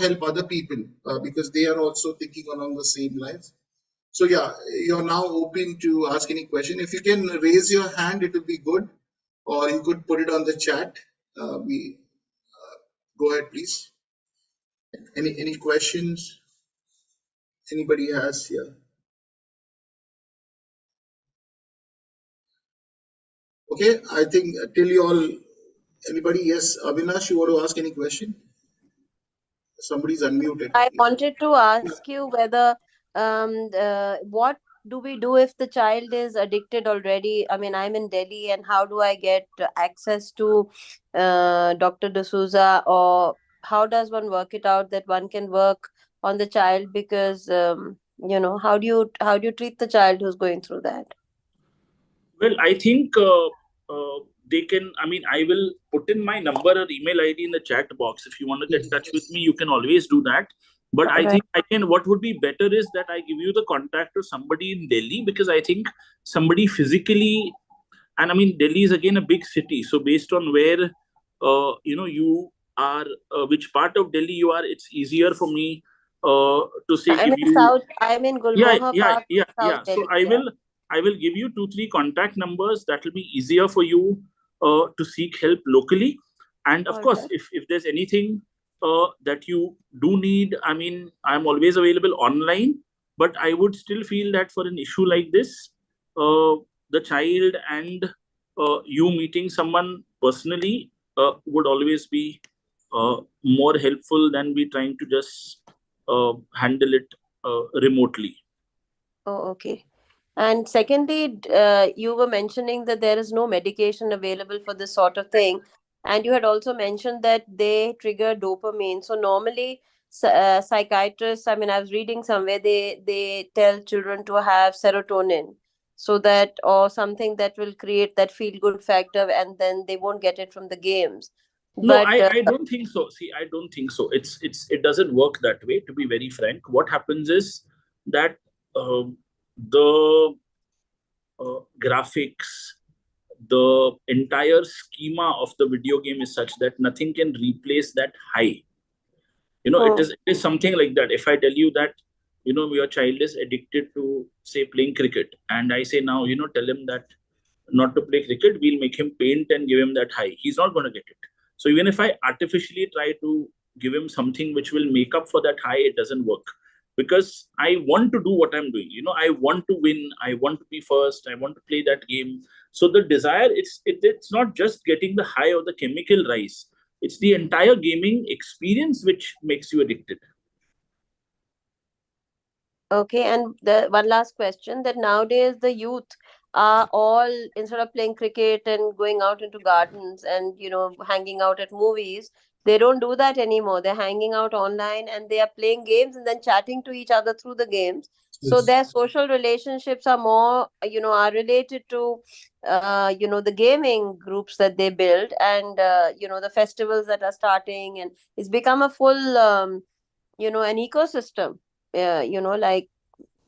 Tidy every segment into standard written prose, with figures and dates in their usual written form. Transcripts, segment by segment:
help other people because they are also thinking along the same lines. So yeah, you're now open to ask any question. If you can raise your hand, it will be good, or you could put it on the chat. We Go ahead, please. Any questions anybody has here? Okay, I think till you all, anybody? Yes, Avinash, you want to ask any question? Somebody's unmuted. I wanted to ask you whether what do we do if the child is addicted already? I mean, I'm in Delhi, and how do I get access to Dr. D'Souza, or how does one work it out that one can work on the child? Because how do you treat the child who's going through that? Well, I think they can. I mean, I will put in my number or email ID in the chat box. If you want to get in touch with me, you can always do that. But I think what would be better is that I give you the contact of somebody in Delhi, because I think somebody physically, and I mean, Delhi is again a big city. So based on where, you are, which part of Delhi you are, it's easier for me to say I'm give in you. South. I'm in Gulmohar Park, South So Delhi. I will give you 2-3 contact numbers. That will be easier for you to seek help locally. And of course, if there's anything that you do need, I mean, I'm always available online. But I would still feel that for an issue like this, the child and you meeting someone personally would always be more helpful than we trying to just handle it remotely. Oh, okay. And secondly, you were mentioning that there is no medication available for this sort of thing. And you had also mentioned that they trigger dopamine. So normally, psychiatrists, I mean, I was reading somewhere, they tell children to have serotonin, so that, or something that will create that feel good factor, and then they won't get it from the games. No, But I don't think so. See, I don't think so. It doesn't work that way, to be very frank. What happens is that the graphics, the entire schema of the video game is such that nothing can replace that high. It is something like that. If I tell you that, your child is addicted to, say, playing cricket, and I say now, tell him that not to play cricket, we'll make him paint and give him that high. He's not going to get it. So even if I artificially try to give him something which will make up for that high, it doesn't work. Because I want to do what I'm doing. I want to win. I want to be first. I want to play that game. So the desire, it's not just getting the high or the chemical rise. It's the entire gaming experience which makes you addicted. Okay, and the one last question, that nowadays the youth are all, instead of playing cricket and going out into gardens and hanging out at movies, they don't do that anymore. They're hanging out online and they are playing games and then chatting to each other through the games. So their social relationships are more, are related to, the gaming groups that they build, and the festivals that are starting, and it's become a full, an ecosystem. Like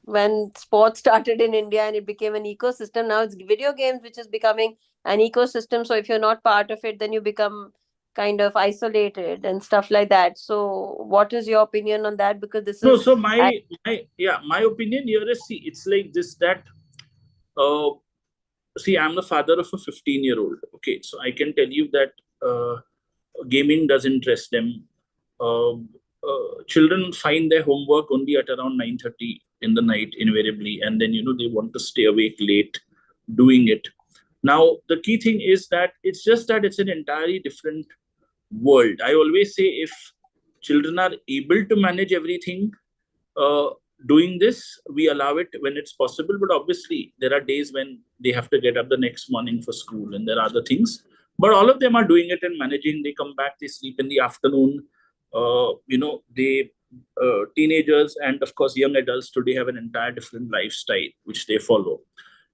when sports started in India and it became an ecosystem, now it's video games which is becoming an ecosystem. So if you're not part of it, then you become kind of isolated and stuff like that. So what is your opinion on that? Because this No, is so my opinion here is, see, it's like this, that see, I'm the father of a 15-year-old. Okay, so I can tell you that gaming does interest them. Children find their homework only at around 9:30 in the night invariably, and then they want to stay awake late doing it. Now the key thing is that it's just that it's an entirely different world. I always say, if children are able to manage everything doing this, we allow it when it's possible. But obviously there are days when they have to get up the next morning for school, and there are other things. But all of them are doing it and managing. They come back, they sleep in the afternoon. They teenagers and of course young adults today have an entire different lifestyle which they follow.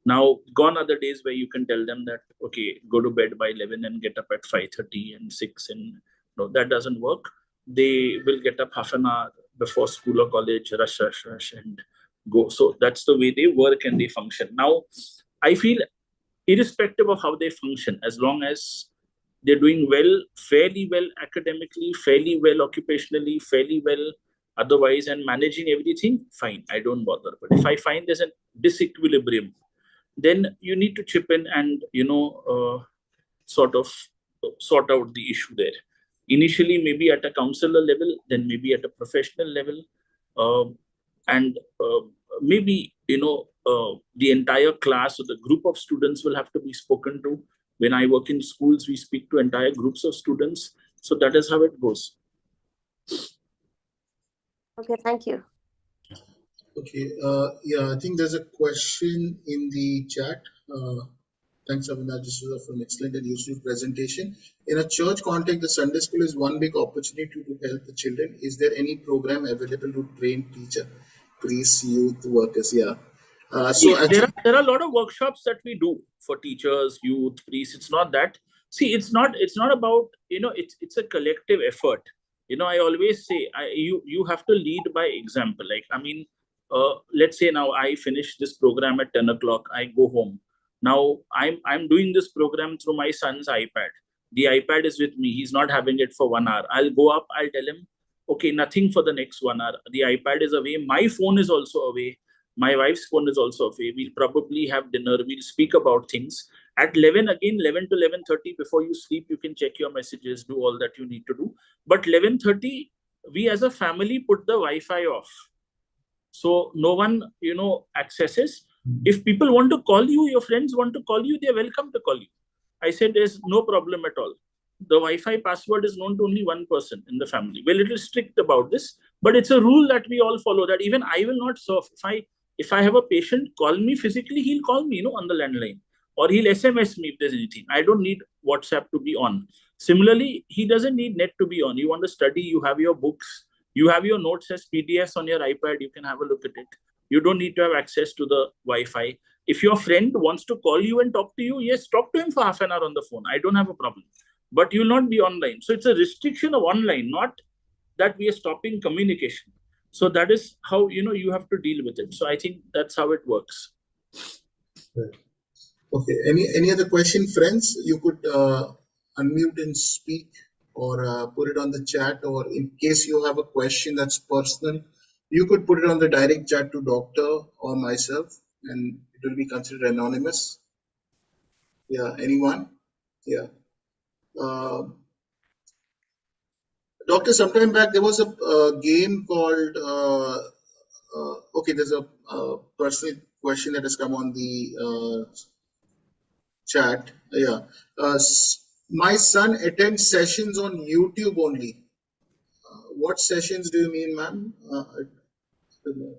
Now, gone are the days where you can tell them that, okay, go to bed by 11 and get up at 5:30 and 6, and no, that doesn't work. They will get up half an hour before school or college, rush, and go. So that's the way they work and they function. Now, I feel irrespective of how they function, as long as they're doing well, fairly well academically, fairly well occupationally, fairly well otherwise, and managing everything, fine, I don't bother. But if I find there's a disequilibrium, then you need to chip in and, sort of sort out the issue there. Initially, maybe at a counselor level, then maybe at a professional level, and maybe, the entire class or the group of students will have to be spoken to. When I work in schools, we speak to entire groups of students. So that is how it goes. Okay, thank you. Okay, yeah, I think there's a question in the chat. Thanks, Avinash D'Souza, for an excellent and useful presentation. In a church context, the Sunday school is one big opportunity to help the children. Is there any program available to train teacher, priests, youth workers? Yeah. There are a lot of workshops that we do for teachers, youth, priests. It's not that. See, it's not about, it's a collective effort. I always say, you have to lead by example. Like, let's say now I finish this program at 10 o'clock, I go home. Now I'm doing this program through my son's iPad. The iPad is with me. He's not having it for 1 hour. I'll go up, I'll tell him, okay, nothing for the next 1 hour. The iPad is away. My phone is also away. My wife's phone is also away. We'll probably have dinner. We'll speak about things. At 11 to 11:30, before you sleep, you can check your messages, do all that you need to do. But 11:30, we as a family put the Wi-Fi off. So no one, accesses. If people want to call you, your friends want to call you, they're welcome to call you. I said there's no problem at all. The Wi-Fi password is known to only one person in the family. We're a little strict about this, but it's a rule that we all follow, that even I will not surf. If I have a patient call me physically, he'll call me, on the landline, or he'll SMS me if there's anything. I don't need WhatsApp to be on. Similarly, he doesn't need net to be on. You want to study, you have your books, you have your notes as PDFs on your iPad, you can have a look at it. You don't need to have access to the Wi-Fi. If your friend wants to call you and talk to you, yes, talk to him for half an hour on the phone. I don't have a problem. But you will not be online. So it's a restriction of online, not that we are stopping communication. So that is how, you have to deal with it. So I think that's how it works. Okay. Any other question, friends? You could unmute and speak, or put it on the chat, or in case you have a question that's personal, you could put it on the direct chat to doctor or myself, and it will be considered anonymous. Yeah, anyone? Yeah. Doctor, sometime back there was a game called, okay, there's a personal question that has come on the chat. Yeah. My son attends sessions on YouTube only. What sessions do you mean, ma'am?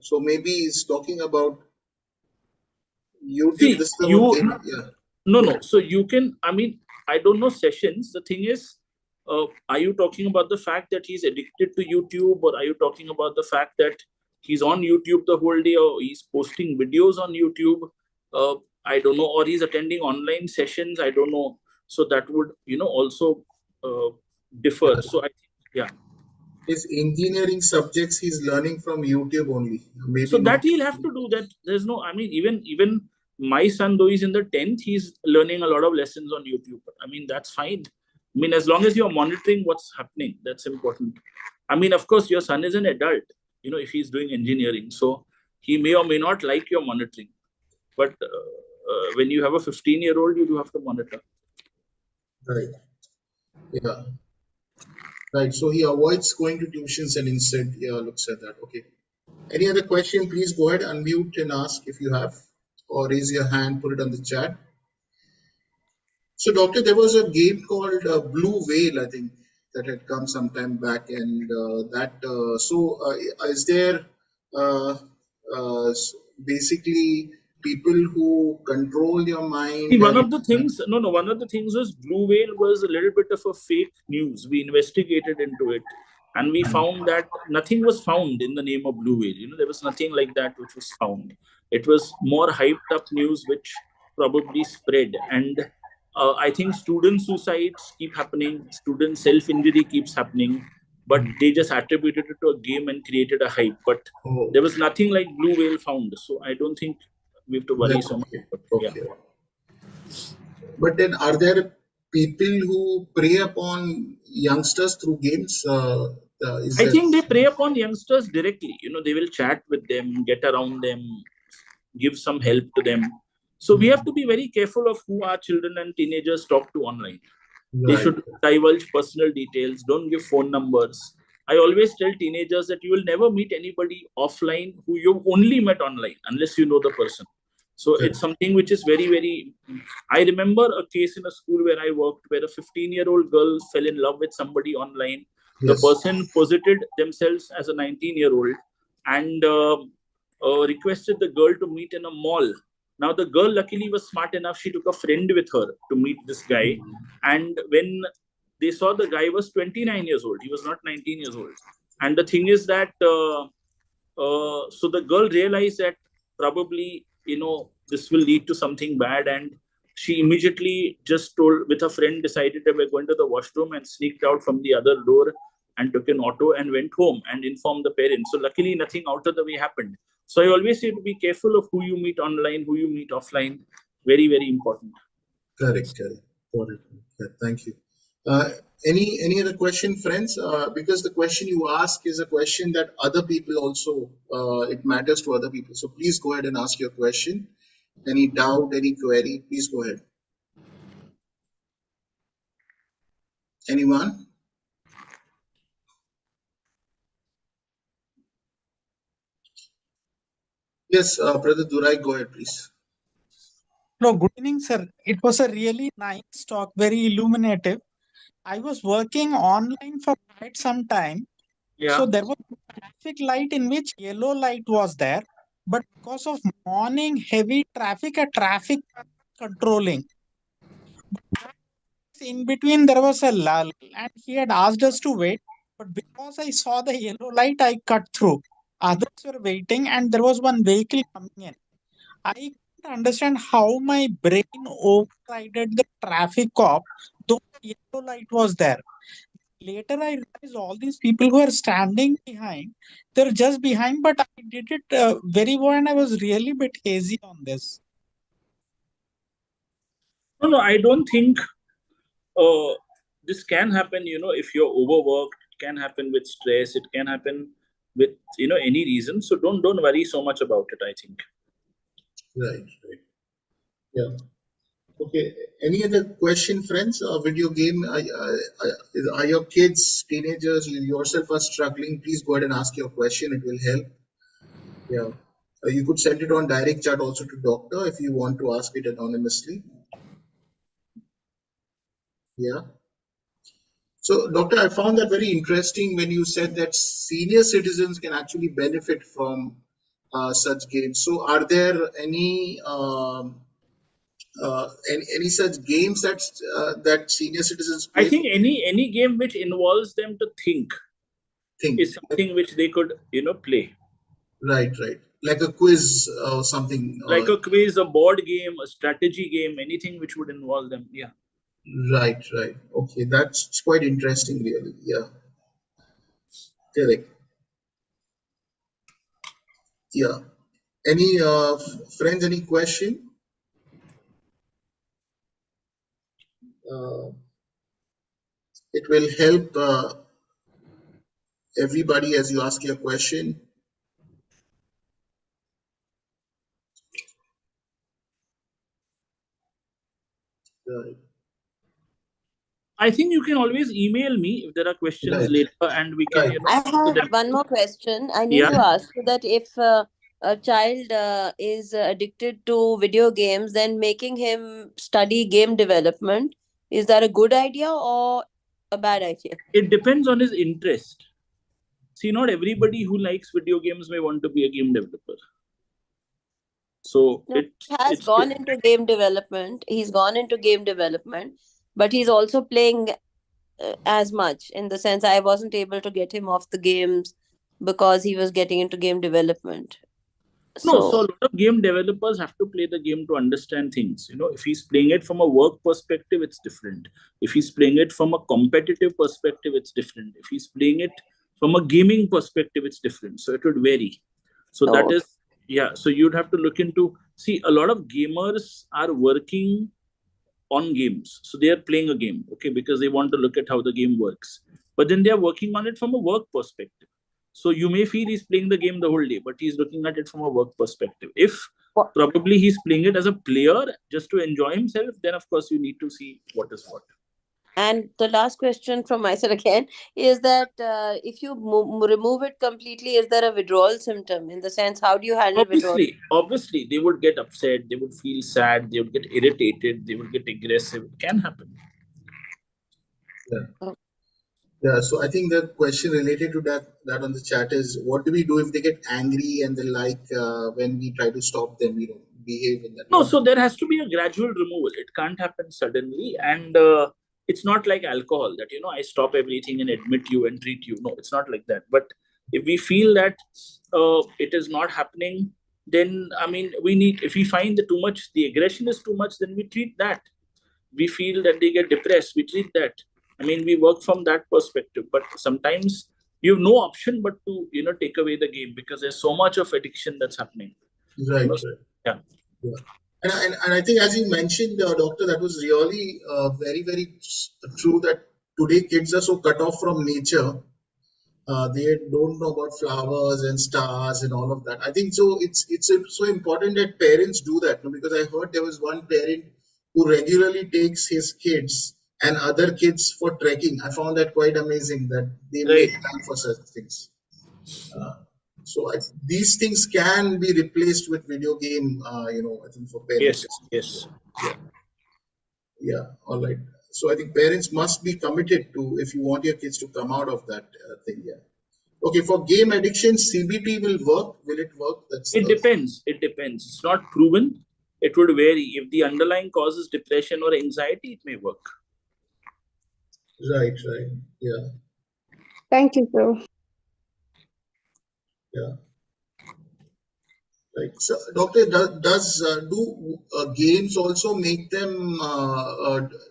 So maybe he's talking about YouTube. See, No. So you can, I don't know sessions. The thing is, are you talking about the fact that he's addicted to YouTube, or are you talking about the fact that he's on YouTube the whole day, or he's posting videos on YouTube? I don't know, or he's attending online sessions. I don't know. So that would, also differ. So I think, yeah. His engineering subjects he's learning from YouTube only. Maybe so that he'll have to do that. There's no, even my son, though he's in the 10th, he's learning a lot of lessons on YouTube. That's fine. As long as you're monitoring what's happening, that's important. Of course, your son is an adult, if he's doing engineering. So he may or may not like your monitoring. But when you have a 15-year-old, you do have to monitor. Right. Yeah. Right. So he avoids going to tuitions and instead looks at that. Okay. Any other question? Please go ahead, unmute and ask if you have, or raise your hand, put it on the chat. So, doctor, there was a game called Blue Whale, I think, that had come some time back, and is there basically people who control your mind? See, one of the things was Blue Whale was a little bit of a fake news. We investigated into it, and we found that nothing was found in the name of Blue Whale. There was nothing like that which was found. It was more hyped up news which probably spread. And I think student suicides keep happening, student self-injury keeps happening, but they just attributed it to a game and created a hype. But there was nothing like Blue Whale found. So I don't think we have to worry so much. Okay. Yeah. But then are there people who prey upon youngsters through games? Is I that think they prey upon youngsters directly. They will chat with them, get around them, give some help to them. So we have to be very careful of who our children and teenagers talk to online. They right? should divulge personal details, don't give phone numbers. I always tell teenagers that you will never meet anybody offline who you've only met online unless you know the person. So Correct. it's something which is very, very. I remember a case in a school where I worked where a 15-year-old girl fell in love with somebody online. The Yes. person posited themselves as a 19-year-old and requested the girl to meet in a mall. Now, the girl luckily was smart enough. She took a friend with her to meet this guy. And when they saw the guy was 29 years old, he was not 19 years old. And the thing is that, so the girl realized that probably, this will lead to something bad. And she immediately just told, with a friend, decided that we're going to the washroom and sneaked out from the other door and took an auto and went home and informed the parents. So luckily, nothing out of the way happened. So I always say to be careful of who you meet online, who you meet offline. Very, very important. Correct. Got it. Yeah, thank you. Any other question, friends? Because the question you ask is a question that other people also, it matters to other people. So please go ahead and ask your question. Any doubt, any query, please go ahead. Anyone? Yes, Brother Durai, go ahead, please. No, good evening, sir. It was a really nice talk, very illuminative. I was working online for quite some time. Yeah. So there was a traffic light in which yellow light was there. But because of morning heavy traffic, a traffic controlling. In between, there was a lull, and he had asked us to wait. But because I saw the yellow light, I cut through. Others were waiting, and there was one vehicle coming in. I can't understand how my brain overrided the traffic cop, though the yellow light was there. Later, I realized all these people who are standing behind, they're just behind, but I did it very well, and I was really a bit hazy on this. No, I don't think this can happen, if you're overworked. It can happen with stress. It can happen with, any reason. So don't worry so much about it, I think. Right. Yeah. Okay. Any other question, friends? Video game? Are your kids, teenagers, you yourself are struggling? Please go ahead and ask your question. It will help. Yeah. You could send it on direct chat also to doctor if you want to ask it anonymously. Yeah. So, doctor, I found that very interesting when you said that senior citizens can actually benefit from such games. So, are there any such games that senior citizens play? I think any game which involves them to think is something which they could, play. Right. Like a quiz or something. Like a quiz, a board game, a strategy game, anything which would involve them. Yeah. Right. Okay, that's quite interesting, really. Yeah. Correct. Yeah. Any friends? Any question? It will help everybody as you ask your question. Right. I think you can always email me if there are questions later, and we can. Right. I have one more question. I need to ask you that if a child is addicted to video games, then making him study game development, is that a good idea or a bad idea? It depends on his interest. See, not everybody who likes video games may want to be a game developer. So he has gone into game development. He's gone into game development, but he's also playing as much, in the sense I wasn't able to get him off the games because he was getting into game development. So a lot of game developers have to play the game to understand things. If he's playing it from a work perspective, it's different. If he's playing it from a competitive perspective, it's different. If he's playing it from a gaming perspective, it's different. So it would vary. So that is, yeah. So you'd have to look into, see, a lot of gamers are working on games. So they are playing a game, okay, because they want to look at how the game works. But then they are working on it from a work perspective. So you may feel he's playing the game the whole day, but he's looking at it from a work perspective. If probably he's playing it as a player just to enjoy himself, then of course you need to see what is what. And the last question from my side again is that if you remove it completely, is there a withdrawal symptom? In the sense, how do you handle withdrawal? Obviously, they would get upset, they would feel sad, they would get irritated, they would get aggressive. It can happen. Yeah. Yeah, so I think the question related to that on the chat is, what do we do if they get angry and they when we try to stop them, behave in that No, way? so there has to be a gradual removal. It can't happen suddenly. And it's not like alcohol that, I stop everything and admit you and treat you. No, it's not like that. But if we feel that it is not happening, then, if we find that the aggression is too much, then we treat that. We feel that they get depressed, we treat that. We work from that perspective. But sometimes you have no option but to, take away the game because there's so much of addiction that's happening. Right. Yeah. And I think, as you mentioned, doctor, that was really very, very true that today kids are so cut off from nature. They don't know about flowers and stars and all of that. I think so. It's so important that parents do that, because I heard there was one parent who regularly takes his kids and other kids for trekking. I found that quite amazing that they make time for such things. So these things can be replaced with video game, I think for parents. Yes. Yeah. All right. So I think parents must be committed to, if you want your kids to come out of that thing. Yeah. Okay. For game addiction, CBT will work. Will it work? It depends. It's not proven. It would vary. If the underlying cause is depression or anxiety, it may work. Right. Yeah. Thank you, sir. Yeah. Right. So, doctor, does games also make them?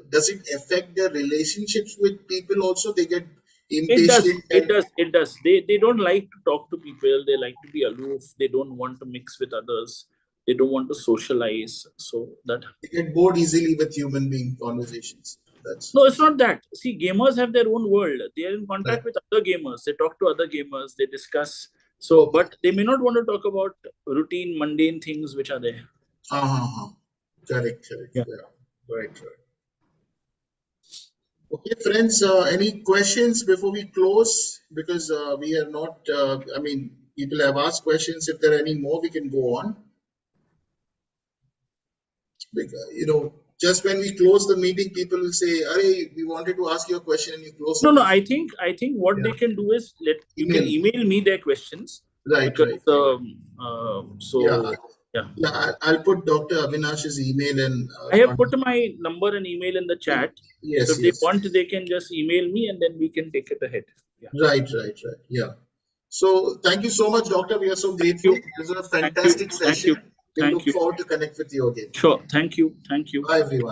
Does it affect their relationships with people? Also, they get impatient. It does. They don't like to talk to people. They like to be aloof. They don't want to mix with others. They don't want to socialize. So that they get bored easily with human being conversations. No, it's not that. See, gamers have their own world. They are in contact with other gamers. They talk to other gamers. They discuss. So, but they may not want to talk about routine, mundane things which are there. Correct. Yeah. Right. Okay, friends, any questions before we close? Because we are not, people have asked questions. If there are any more, we can go on. Because, just when we close the meeting, people will say, "Arey, we wanted to ask you a question," and you close. No. I think what they can do is you can email me their questions. Right. Yeah. I'll put Dr. Avinash's email and. I have put my number and email in the chat. Yes. So if they want, they can just email me, and then we can take it ahead. Yeah. Right. Yeah. So thank you so much, Doctor. We are so grateful. It was a fantastic session. We look forward to connect with you again. Sure. Thank you. Bye, everyone.